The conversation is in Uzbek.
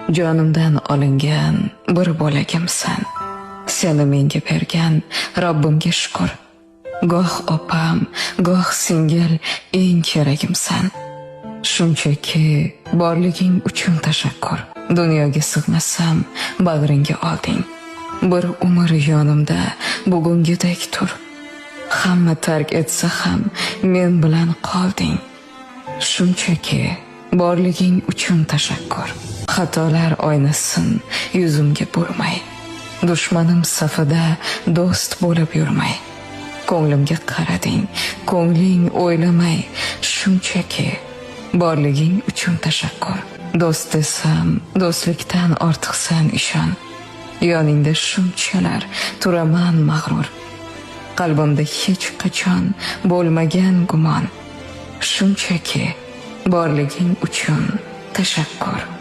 Jonimdan olingan bir bo'lagimsan. Seni menga bergan Robbimga shukr. Goh opam, goh singil eng keragimsan. Shunchaki borliging uchun tashakkur. Dunyoga sig'masam, bag'ringga olding. Bir umr yonimda bugungidek tur. Hamma tark etsa ham men bilan qolding. Shunchaki borliging uchun tashakkur. Xatolar oynasin yuzimga burmay. Dushmanim safida do'st bo'lib yurmay. Ko'nglimga qarading, ko'ngling o'ylamay. Shunchaki borliging uchun tashakkur. Do'st desam, do'stlikdan ortiqsan ishon. Yoningda shunchalar turaman mag'rur. Qalbimda hech qachon bo'lmagan gumon. Shunchaki borliging uchun tashakkur.